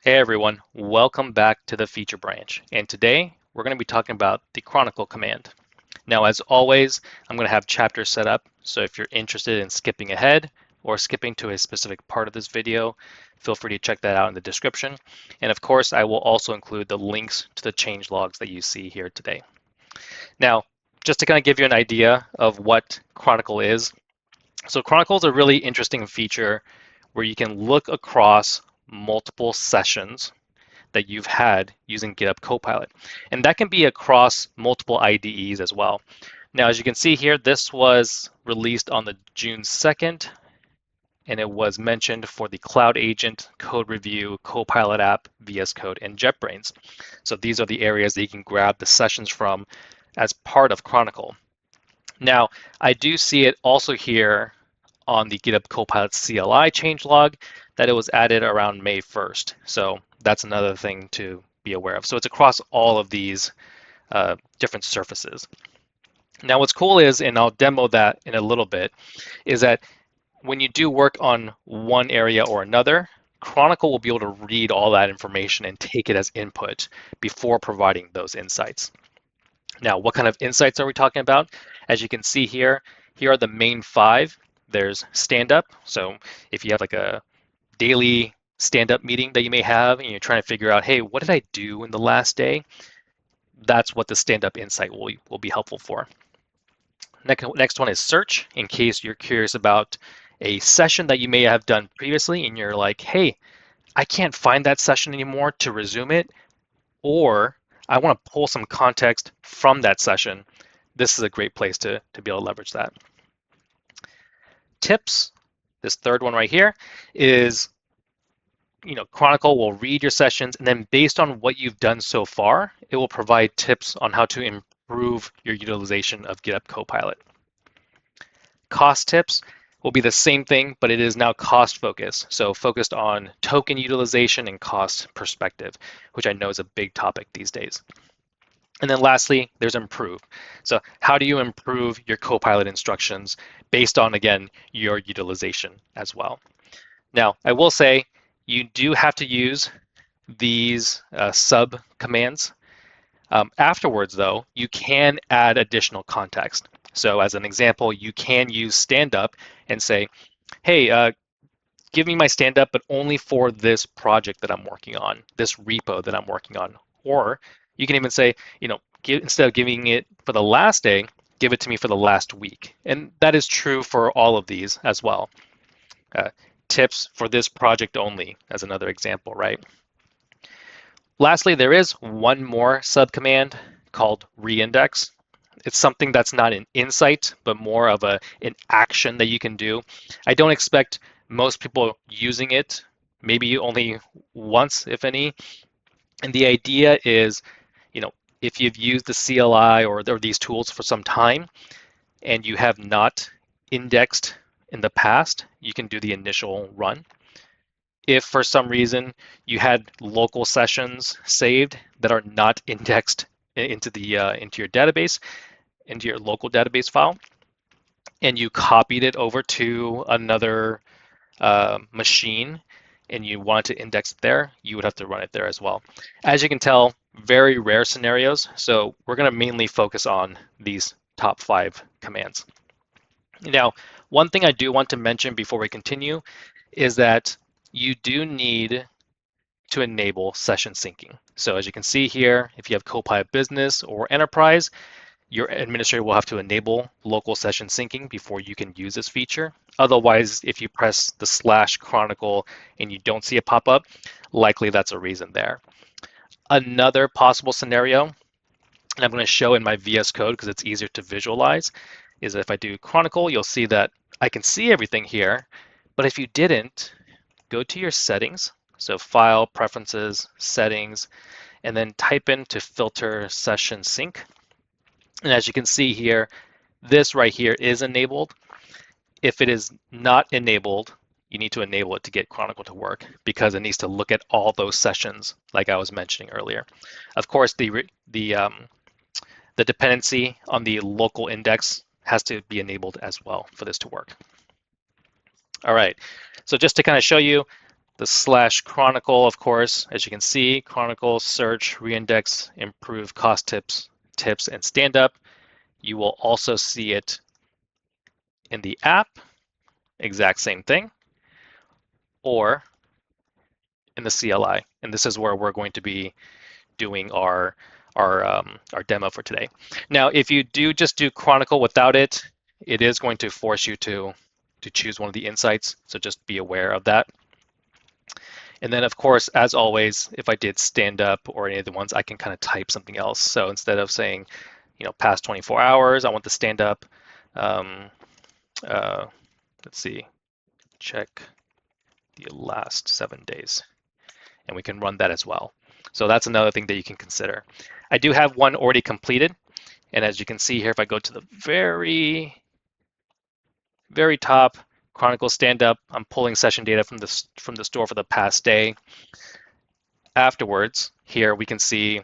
Hey everyone, welcome back to the feature branch. And today we're going to be talking about the chronicle command. Now, as always, I'm going to have chapters set up. So if you're interested in skipping ahead or skipping to a specific part of this video, feel free to check that out in the description. And of course, I will also include the links to the change logs that you see here today. Now, just to kind of give you an idea of what chronicle is. So chronicle is a really interesting feature where you can look across multiple sessions that you've had using GitHub Copilot. And that can be across multiple IDEs as well. Now, as you can see here, this was released on the June 2nd, and it was mentioned for the Cloud Agent, Code Review, Copilot app, VS Code, and JetBrains. So these are the areas that you can grab the sessions from as part of Chronicle. Now, I do see it also here on the GitHub Copilot CLI changelog that it was added around May 1st. So that's another thing to be aware of. So it's across all of these different surfaces. Now what's cool is, and I'll demo that in a little bit, is that when you do work on one area or another, Chronicle will be able to read all that information and take it as input before providing those insights. Now, what kind of insights are we talking about? As you can see here, here are the main five. There's stand-up. So if you have like a daily stand-up meeting that you may have and you're trying to figure out, hey, what did I do in the last day? That's what the stand-up insight will be helpful for. Next one is search, in case you're curious about a session that you may have done previously and you're like, hey, I can't find that session anymore to resume it, or I want to pull some context from that session. This is a great place to be able to leverage that. Tips, this third one right here, is Chronicle will read your sessions, and then based on what you've done so far, it will provide tips on how to improve your utilization of GitHub Copilot. Cost tips will be the same thing, but it is now cost focused. So focused on token utilization and cost perspective, which I know is a big topic these days. And then lastly, there's improve. So how do you improve your Copilot instructions based on, again, your utilization as well? Now, I will say you do have to use these sub commands. Afterwards, though, you can add additional context. So as an example, you can use stand-up and say, hey, give me my stand-up, but only for this project that I'm working on, this repo that I'm working on. Or you can even say, instead of giving it for the last day, give it to me for the last week. And that is true for all of these as well. Tips for this project only, as another example, right? Lastly, there is one more subcommand called reindex. It's something that's not an insight, but more of an action that you can do. I don't expect most people using it, maybe only once, if any. And the idea is, if you've used the CLI or these tools for some time and you have not indexed in the past, you can do the initial run. If for some reason you had local sessions saved that are not indexed into your database, into your local database file, and you copied it over to another machine and you want to index it there, you would have to run it there as well. As you can tell, very rare scenarios, so we're going to mainly focus on these top 5 commands. Now, one thing I do want to mention before we continue is that you do need to enable session syncing. So as you can see here, if you have Copilot Business or Enterprise, your administrator will have to enable local session syncing before you can use this feature. Otherwise, if you press the /chronicle and you don't see it pop up, likely that's a reason there. Another possible scenario, and I'm going to show in my VS Code because it's easier to visualize, is if I do chronicle, you'll see that I can see everything here, but if you didn't, go to your settings, so File, Preferences, Settings, and then type in to filter session sync. And as you can see here, this right here is enabled. If it is not enabled, you need to enable it to get Chronicle to work because it needs to look at all those sessions like I was mentioning earlier. Of course, the dependency on the local index has to be enabled as well for this to work. All right, so just to kind of show you, The slash chronicle, of course, as you can see, chronicle, search, reindex, improve cost tips, and stand up. You will also see it in the app, exact same thing, or in the CLI. And this is where we're going to be doing our demo for today. Now, if you do just do chronicle without it, it is going to force you to choose one of the insights. So just be aware of that. And then, of course, as always, if I did stand up or any of the ones, I can kind of type something else. So instead of saying, past 24 hours, I want the stand up. Let's see, check the last 7 days. And we can run that as well. So that's another thing that you can consider. I do have one already completed. And as you can see here, if I go to the very, very top, Chronicle stand up, I'm pulling session data from the store for the past day. Afterwards, here we can see,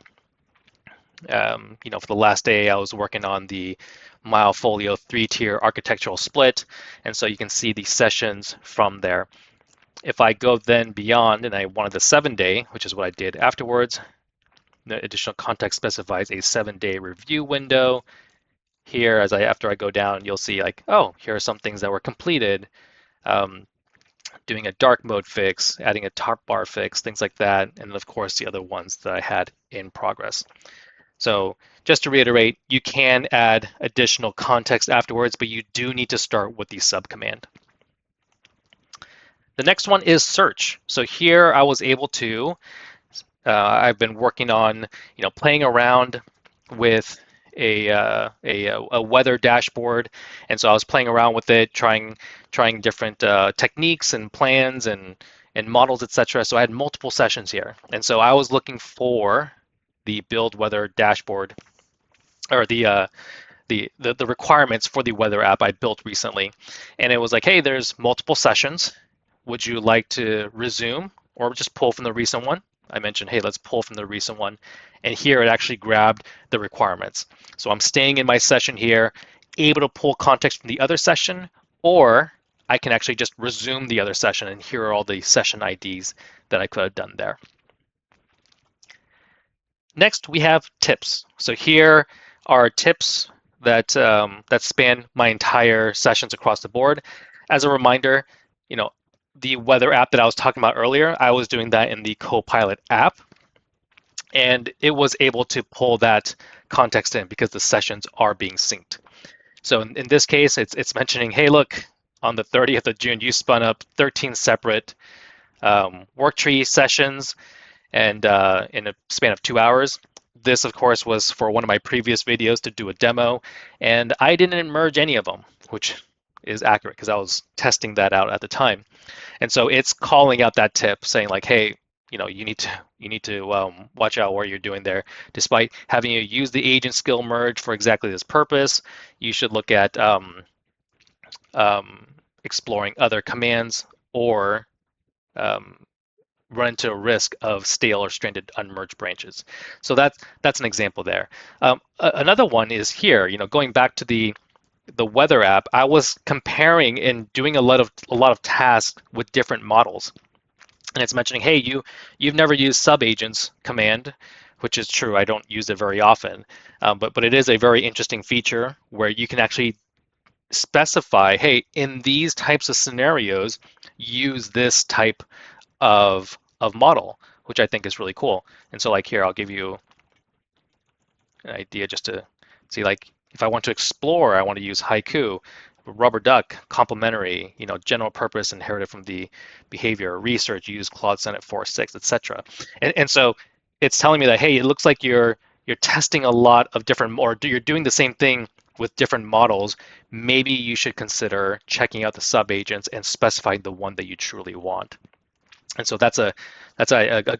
for the last day, I was working on the Milefolio 3-tier architectural split. And so you can see the sessions from there. If I go then beyond and I wanted the 7-day, which is what I did afterwards, the additional context specifies a 7-day review window. Here, after I go down, you'll see like, oh, here are some things that were completed. Doing a dark mode fix, adding a top bar fix, things like that, and of course the other ones that I had in progress. So just to reiterate, you can add additional context afterwards, but you do need to start with the subcommand. The next one is search. So here I was able to, I've been working on, playing around with a weather dashboard, and so I was playing around with it, trying different techniques and plans and models, etc. So I had multiple sessions here, and so I was looking for the build weather dashboard, or the requirements for the weather app I built recently, and it was like, hey, there's multiple sessions. Would you like to resume or just pull from the recent one? I mentioned, hey, let's pull from the recent one. And here it actually grabbed the requirements. So I'm staying in my session here, able to pull context from the other session, or I can actually just resume the other session, and here are all the session IDs that I could have done there. Next, we have tips. So here are tips that span my entire sessions across the board. As a reminder, the weather app that I was talking about earlier, I was doing that in the Copilot app, and it was able to pull that context in because the sessions are being synced. So in this case, it's mentioning, hey, look, on the 30th of June, you spun up 13 separate work tree sessions, and in a span of 2 hours. This, of course, was for one of my previous videos to do a demo, and I didn't merge any of them, which is accurate because I was testing that out at the time. And so it's calling out that tip, saying like, hey, you need to watch out what you're doing there. Despite having you use the agent skill merge for exactly this purpose, you should look at exploring other commands or run into a risk of stale or stranded unmerged branches. So that's an example there. Another one is here. Going back to the weather app, I was comparing and doing a lot of tasks with different models, and it's mentioning, hey, you've never used subagents command, which is true. I don't use it very often, but it is a very interesting feature where you can actually specify, hey, in these types of scenarios, use this type of model, which I think is really cool. And so like here, I'll give you an idea just to see, like, if I want to explore, I want to use haiku, rubber duck, complementary, general purpose inherited from the behavior, research, use Claude Sonnet 4.6, etc. And so it's telling me that, hey, it looks like you're testing a lot of different, or you're doing the same thing with different models. Maybe you should consider checking out the subagents and specifying the one that you truly want. And so that's a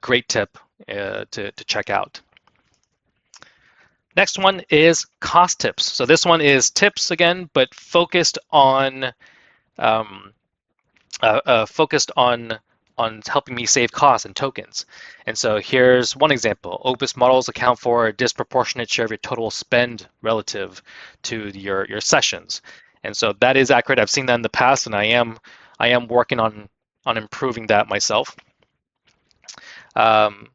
great tip to check out. Next one is cost tips. So this one is tips again, but focused on helping me save costs and tokens. And so here's one example. Opus models account for a disproportionate share of your total spend relative to your sessions. And so that is accurate. I've seen that in the past, and I am working on on improving that myself. Um,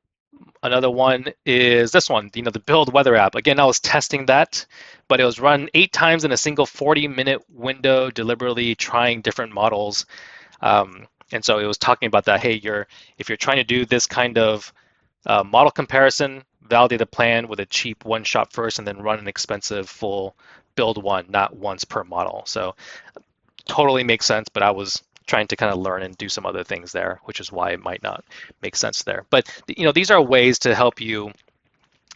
Another one is this one, the build weather app. Again, I was testing that, but it was run 8 times in a single 40-minute window, deliberately trying different models. And so it was talking about that. Hey, if you're trying to do this kind of model comparison, validate a plan with a cheap one shot first, and then run an expensive full build one, not once per model. So totally makes sense, but I was trying to kind of learn and do some other things there, which is why it might not make sense there. But these are ways to help you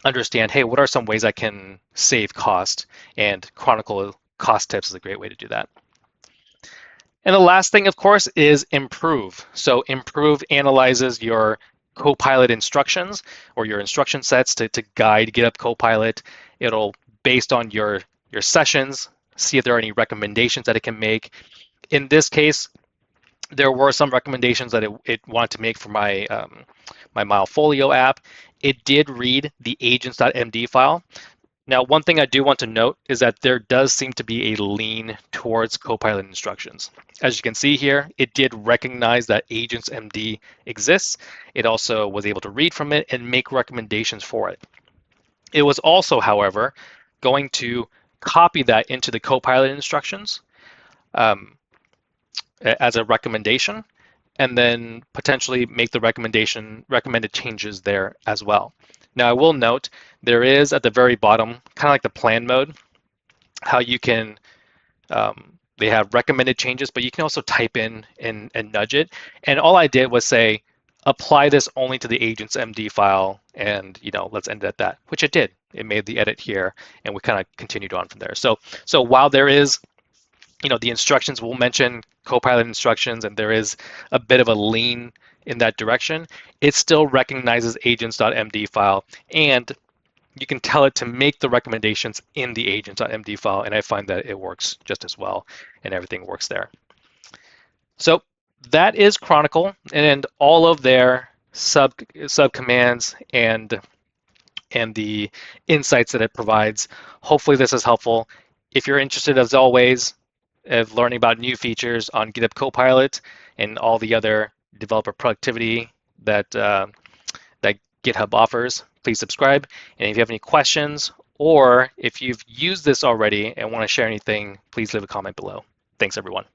understand, hey, what are some ways I can save cost? And Chronicle cost tips is a great way to do that. And the last thing, of course, is improve. So improve analyzes your Copilot instructions or your instruction sets to guide GitHub Copilot. It'll, based on your sessions, see if there are any recommendations that it can make. In this case, there were some recommendations that it wanted to make for my my Milefolio app. It did read the agents.md file. Now, one thing I do want to note is that there does seem to be a lean towards Copilot instructions. As you can see here, it did recognize that agents.md exists. It also was able to read from it and make recommendations for it. It was also, however, going to copy that into the Copilot instructions as a recommendation, and then potentially make the recommended changes there as well. Now, I will note there is at the very bottom, kind of like the plan mode, how you can, they have recommended changes, but you can also type in and nudge it. And all I did was say, apply this only to the agent's MD file, and let's end it at that, which it did. It made the edit here, and we kind of continued on from there. So while there is, the instructions will mention Copilot instructions, and there is a bit of a lean in that direction, it still recognizes agents.md file, and you can tell it to make the recommendations in the agents.md file, and I find that it works just as well, and everything works there. So that is Chronicle, and all of their subcommands and the insights that it provides. Hopefully this is helpful. If you're interested, as always, of learning about new features on GitHub Copilot and all the other developer productivity that that GitHub offers, please subscribe. And if you have any questions, or if you've used this already and want to share anything, please leave a comment below. Thanks, everyone.